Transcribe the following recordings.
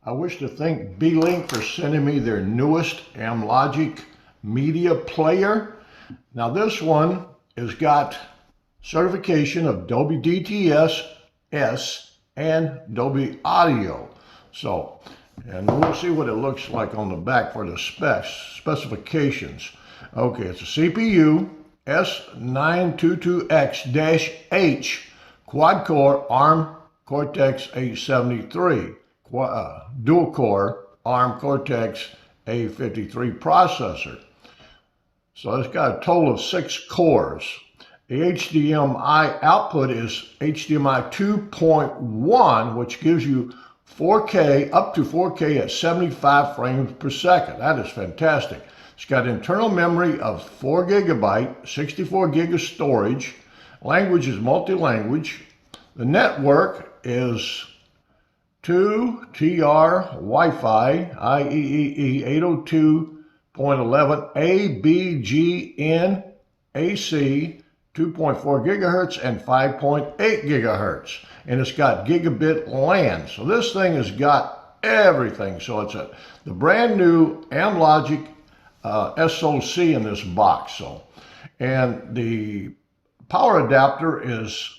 I wish to thank Beelink for sending me their newest Amlogic media player. Now this one has got certification of Dolby DTS and Dolby Audio. And we'll see what it looks like on the back for the specifications. Okay, it's a CPU S922X-H quad-core ARM Cortex-A73. Dual-core ARM Cortex-A53 processor. So it's got a total of 6 cores. The HDMI output is HDMI 2.1, which gives you 4K, up to 4K at 75 frames per second. That is fantastic. It's got internal memory of 4 GB, 64 gig of storage. Language is multi-language. The network is 2TR Wi-Fi IEEE 802.11 ABGN AC 2.4 gigahertz and 5.8 gigahertz. And it's got gigabit LAN. So this thing has got everything. So it's the brand new Amlogic SoC in this box. And the power adapter is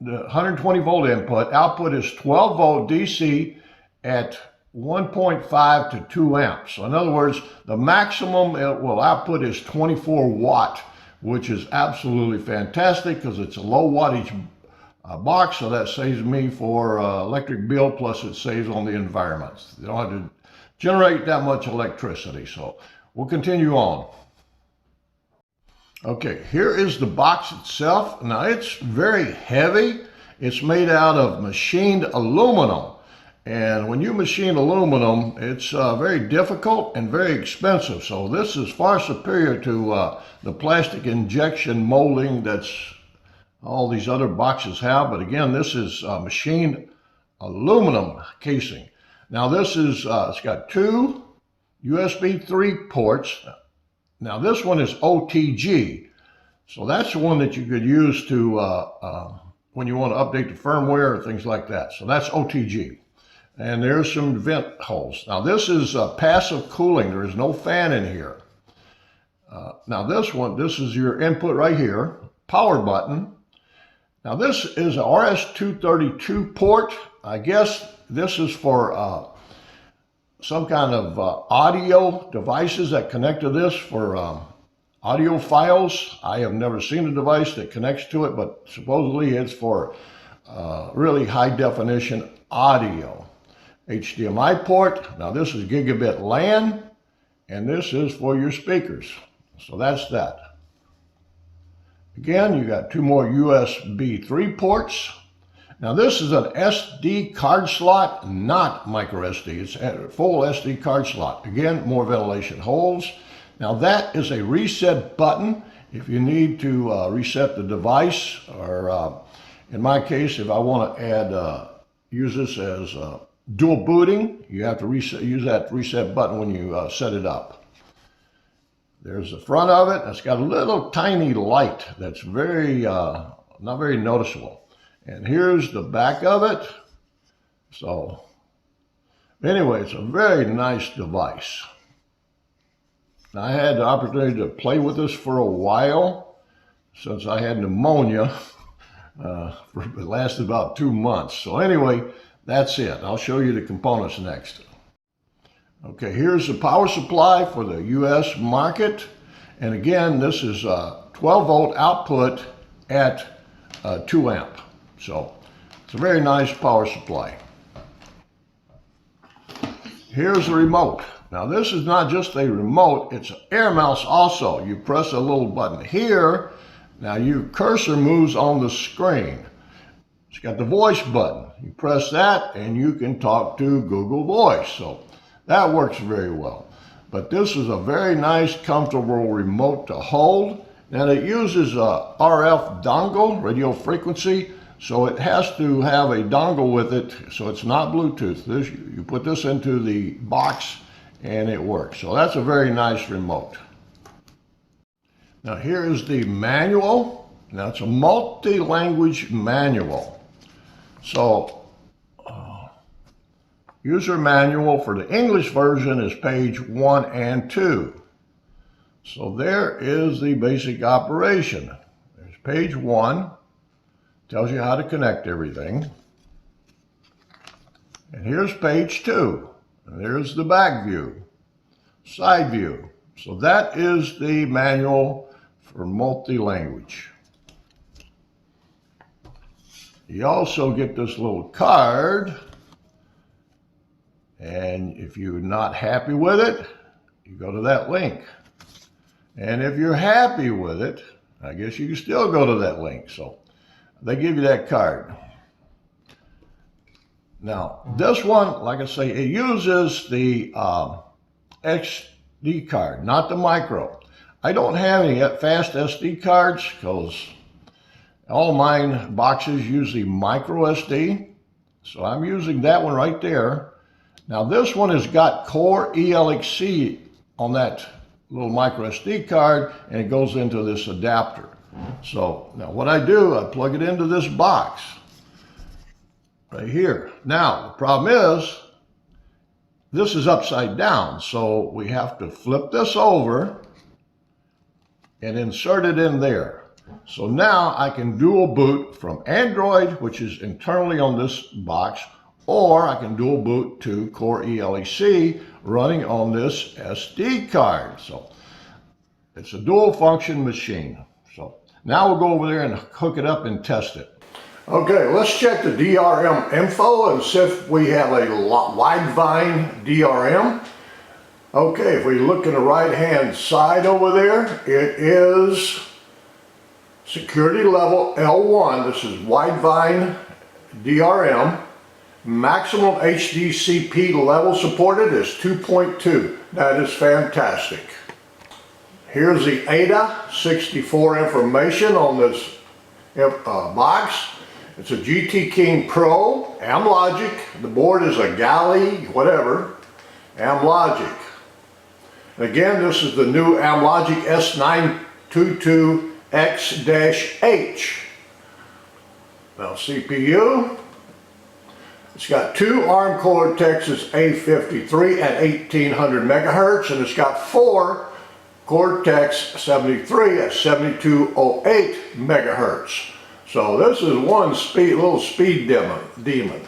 the 120 volt input. Output is 12 volt DC at 1.5 to 2 amps. So in other words, the maximum it will output is 24 watt, which is absolutely fantastic because it's a low wattage box. So that saves me for electric bill, plus it saves on the environment. You don't have to generate that much electricity. So we'll continue on. Okay, here is the box itself. Now it's very heavy. It's made out of machined aluminum. And when you machine aluminum, it's very difficult and very expensive. So this is far superior to the plastic injection molding that's all these other boxes have. But again, this is machined aluminum casing. Now this is, it's got 2 USB 3 ports. Now this one is OTG, so that's the one that you could use to when you want to update the firmware or things like that. So that's OTG. And there's some vent holes. Now this is passive cooling. There is no fan in here. Now this is your input right here, power button. Now this is a RS-232 port. I guess this is for some kind of audio devices that connect to this for audio files. I have never seen a device that connects to it, but supposedly it's for really high definition audio. HDMI port. Now this is gigabit LAN, and this is for your speakers. So that's that. Again, you got 2 more USB 3 ports. Now this is an SD card slot, not micro SD. It's a full SD card slot. Again, more ventilation holes. Now that is a reset button if you need to reset the device, or in my case, if I want to add, use this as dual booting, you have to use that reset button when you set it up. There's the front of it. It's got a little tiny light that's very, not very noticeable. And here's the back of it. So anyway, it's a very nice device. Now, I had the opportunity to play with this for a while since I had pneumonia. It lasted about 2 months. So anyway, that's it. I'll show you the components next. Okay, here's the power supply for the US market. And again, this is 12 volt output at 2 amp. So it's a very nice power supply. Here's the remote. Now this is not just a remote, it's an air mouse also. You press a little button here. Now your cursor moves on the screen. It's got the voice button. You press that and you can talk to Google Voice. So that works very well. But this is a very nice, comfortable remote to hold. Now it uses a RF dongle, radio frequency. So it has to have a dongle with it, so it's not Bluetooth. You put this into the box and it works. So that's a very nice remote. Now here is the manual. Now it's a multi-language manual. So User manual for the English version is page 1 and 2. So there is the basic operation. There's page 1, tells you how to connect everything. And here's page 2. And there's the back view, side view. So that is the manual for multi-language. You also get this little card, and if you're not happy with it, you go to that link. And if you're happy with it, I guess you can still go to that link. So they give you that card. Now, this one, like I say, it uses the SD card, not the micro. I don't have any fast SD cards because all mine boxes use the micro SD. So I'm using that one right there. Now this one has got Core ELXC on that little micro SD card, and it goes into this adapter. So now what I do, I plug it into this box right here. Now the problem is this is upside down, so we have to flip this over and insert it in there. So now I can dual boot from Android, which is internally on this box, or I can dual boot to Core ELXC running on this SD card. So it's a dual function machine. So now we'll go over there and hook it up and test it. Okay, let's check the DRM info and see if we have a Widevine DRM. Okay, if we look in the right hand side over there, it is security level L1. This is Widevine DRM. Maximum HDCP level supported is 2.2. That is fantastic. Here's the ADA64 information on this box. It's a GT King Pro, Amlogic. The board is a Galley, whatever, Amlogic. Again, this is the new Amlogic S922X-H. Now CPU, it's got two ARM Cortex A53 at 1800 megahertz, and it's got four Cortex 73 at 7208 megahertz. So this is one little speed demon.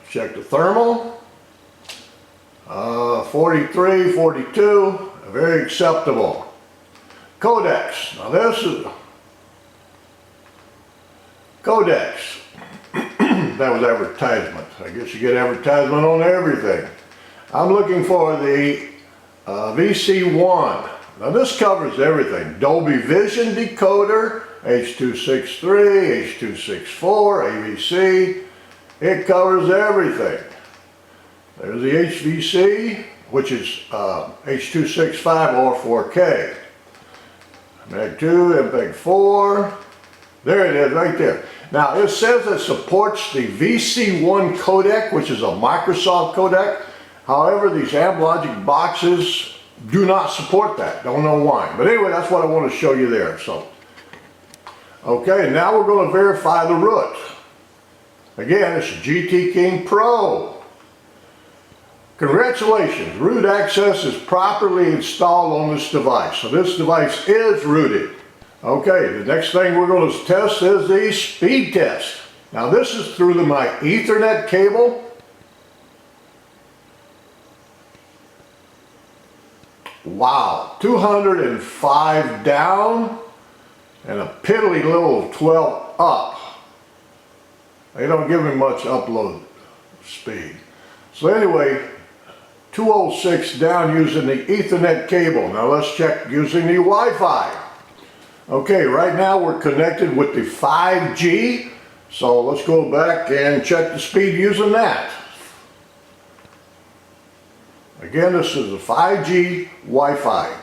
Check the thermal. 43, 42, very acceptable. Codecs. Now this is codecs. That was advertisement. I guess you get advertisement on everything. I'm looking for the VC1. Now this covers everything. Dolby Vision decoder, H.263, H.264, AVC. It covers everything. There's the HVC, which is H.265 or 4K. MPEG 2, MPEG 4. There it is, right there. Now it says it supports the VC1 codec, which is a Microsoft codec. However, these Amlogic boxes do not support that. Don't know why. But anyway, that's what I want to show you there. So, okay, now we're going to verify the root. Again, it's a GT King Pro. Congratulations, root access is properly installed on this device. So this device is rooted. Okay, the next thing we're going to test is the speed test. Now this is through my Ethernet cable. Wow, 205 down and a piddly little 12 up. They don't give me much upload speed. So anyway, 206 down using the Ethernet cable. Now let's check using the Wi-Fi. Okay, right now we're connected with the 5G. So let's go back and check the speed using that. Again, this is a 5G Wi-Fi.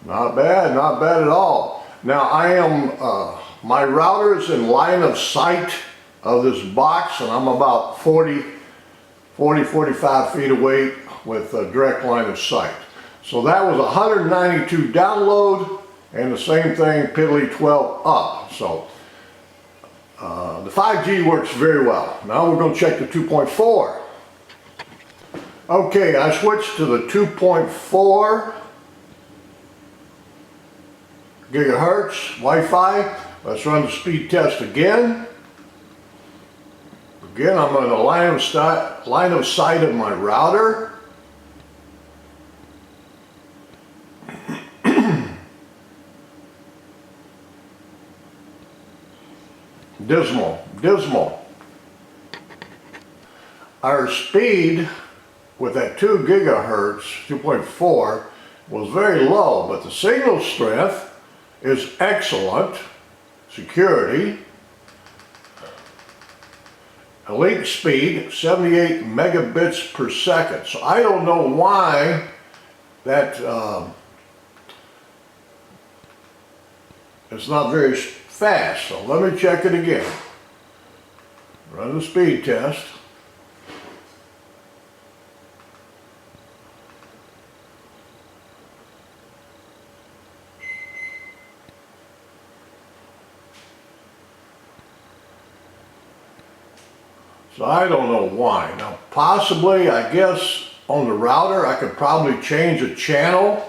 Not bad at all. Now I am, my router is in line of sight of this box, and I'm about 45 feet away with a direct line of sight. So that was 192 download, and the same thing, piddly 12 up. So the 5G works very well. Now we're going to check the 2.4. Okay, I switched to the 2.4 gigahertz Wi-Fi. Let's run the speed test again. Again, I'm on the line of sight of my router. Dismal. Our speed with that 2 gigahertz, 2.4, was very low, but the signal strength is excellent. Security. A link speed, 78 megabits per second. So I don't know why that it's not very fast. So let me check it again. Run the speed test. So I don't know why. Now possibly, I guess, on the router I could probably change a channel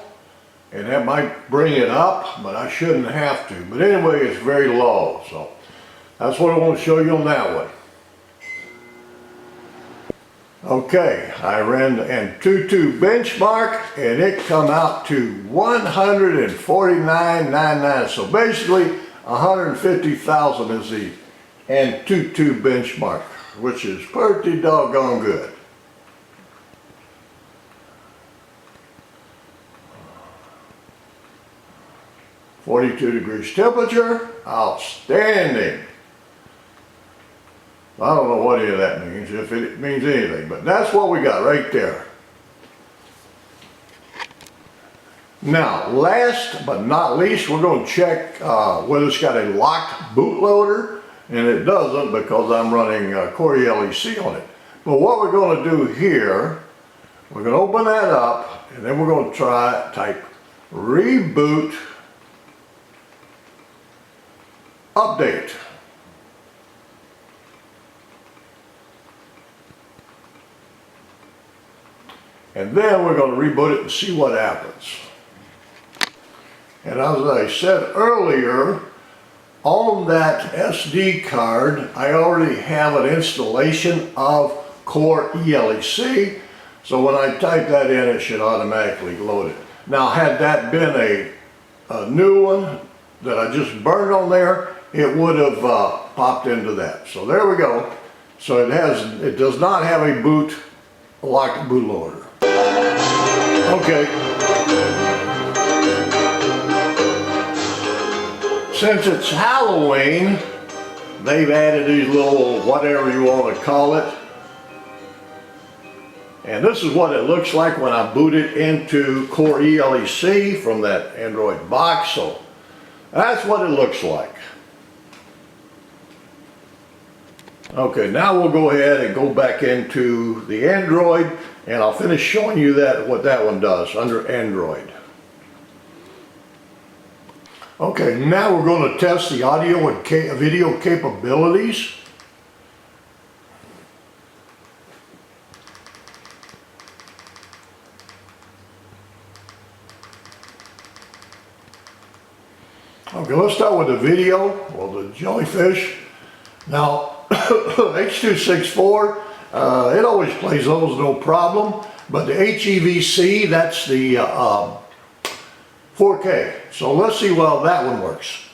and that might bring it up, but I shouldn't have to. But anyway, it's very low. So that's what I want to show you on that one. Okay, I ran the Antutu benchmark and it come out to 149.99. So basically 150,000 is the Antutu benchmark, which is pretty doggone good. .42 temperature, outstanding. I don't know what any of that means, if it means anything, but that's what we got right there. Now, last but not least, we're going to check whether it's got a locked bootloader, and it doesn't because I'm running Core ELEC on it. But what we're going to do here, we're going to open that up, and then we're going to type reboot update. And then we're going to reboot it and see what happens. And as I said earlier, on that SD card, I already have an installation of Core ELEC. So when I type that in, it should automatically load it. Now, had that been a new one that I just burned on there, it would have popped into that. So there we go. So it does not have a locked bootloader. Okay. Since it's Halloween, they've added these little whatever you want to call it. And this is what it looks like when I boot it into Core ELEC from that Android box. So that's what it looks like. Okay, now we'll go ahead and go back into the Android, and I'll finish showing you what that one does under Android. Okay, now we're going to test the audio and video capabilities. Okay, let's start with the video, well, the jellyfish. Now, H.264, it always plays those no problem, but the HEVC, that's the 4K. So let's see how that one works.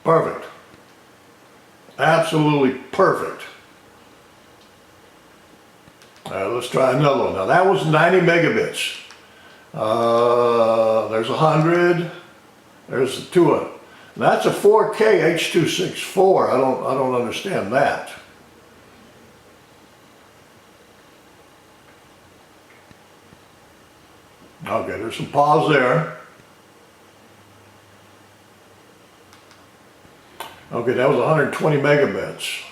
Perfect. Absolutely perfect. Let's try another one. Now that was 90 megabits. There's 100. There's 200. That's a 4K H.264. I don't understand that. Okay, there's some pause there. Okay, that was 120 megabits,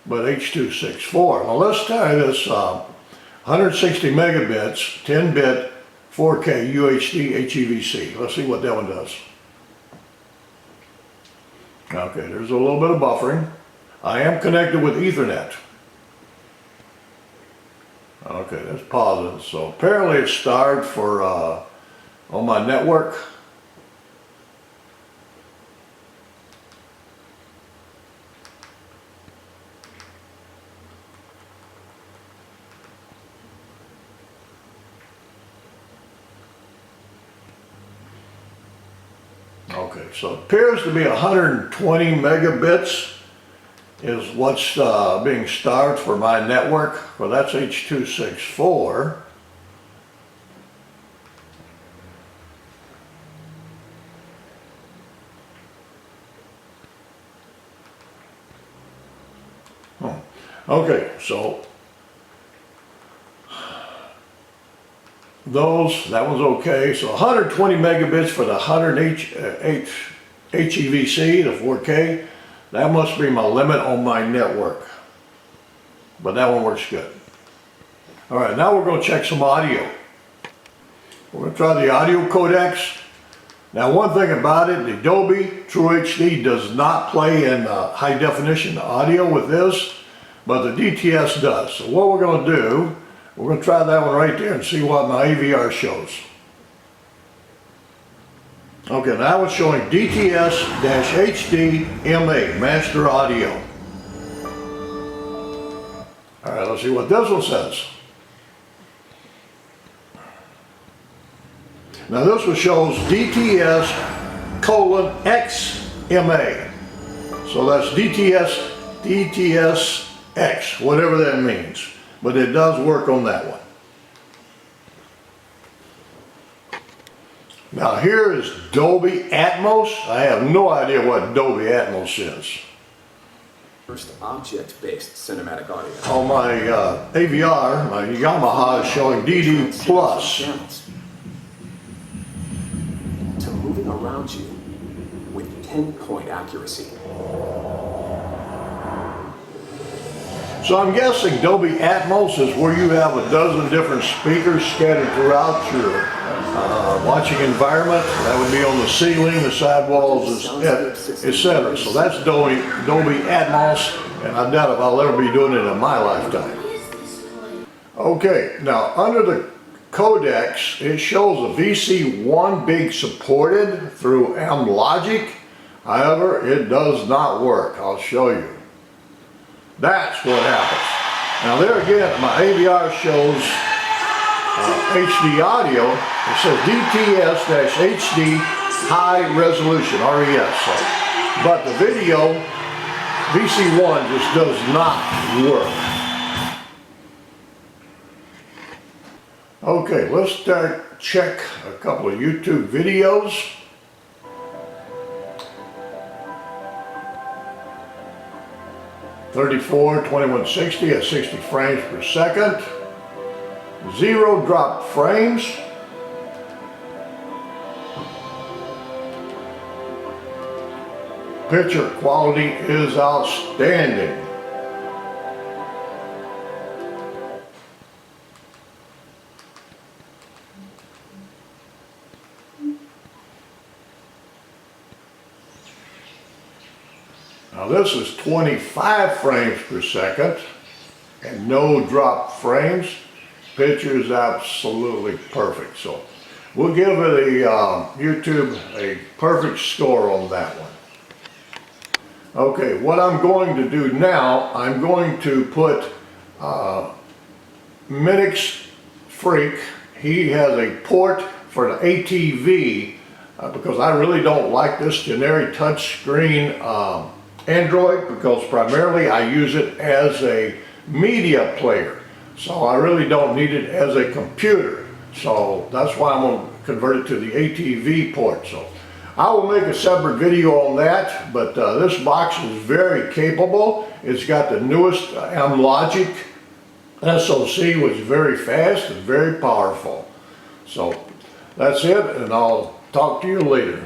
but H.264. Now let's try this 160 megabits, 10-bit, 4K UHD HEVC. Let's see what that one does. Okay, there's a little bit of buffering. I am connected with Ethernet. Okay, that's positive. So apparently it's starred for on my network. Okay, so it appears to be 120 megabits is what's being starred for my network. Well, that's H.264. Okay, so that one's okay. So 120 megabits for the 100 HEVC, the 4K. That must be my limit on my network. But that one works good. All right, now we're going to check some audio. We're going to try the audio codecs. Now, one thing about it, the Dolby True HD does not play in high definition audio with this, but the DTS does. So what we're going to do, we're going to try that one right there and see what my AVR shows. Okay, now it's showing DTS-HD MA, Master Audio. All right, let's see what this one says. Now this one shows DTS:XMA. So that's DTS-X, whatever that means. But it does work on that one. Now here is Dolby Atmos. I have no idea what Dolby Atmos is. First object-based cinematic audio. On my AVR, my Yamaha is showing DD+. To moving around you with pinpoint accuracy. So I'm guessing Dolby Atmos is where you have a dozen different speakers scattered throughout your watching environment. That would be on the ceiling, the sidewalls, etc. So that's Dolby Atmos, and I doubt if I'll ever be doing it in my lifetime. Okay, now under the codecs, it shows a VC1 being supported through Amlogic. However, it does not work. I'll show you. That's what happens. Now there again, my AVR shows HD audio. It says DTS-HD high resolution, RES. So, but the video, VC1 just does not work. Okay, let's check a couple of YouTube videos. .34, 2160 at 60 frames per second. 0 drop frames. Picture quality is outstanding. Now this is 25 frames per second and no drop frames. Picture is absolutely perfect. So we'll give it YouTube a perfect score on that one. Okay, what I'm going to do now, I'm going to put Minix Freak. He has a port for the ATV because I really don't like this generic touchscreen Android, because primarily I use it as a media player. So I really don't need it as a computer. So that's why I'm going to convert it to the ATV port. So I will make a separate video on that, but this box is very capable. It's got the newest Amlogic SoC, which is very fast and very powerful. So that's it, and I'll talk to you later.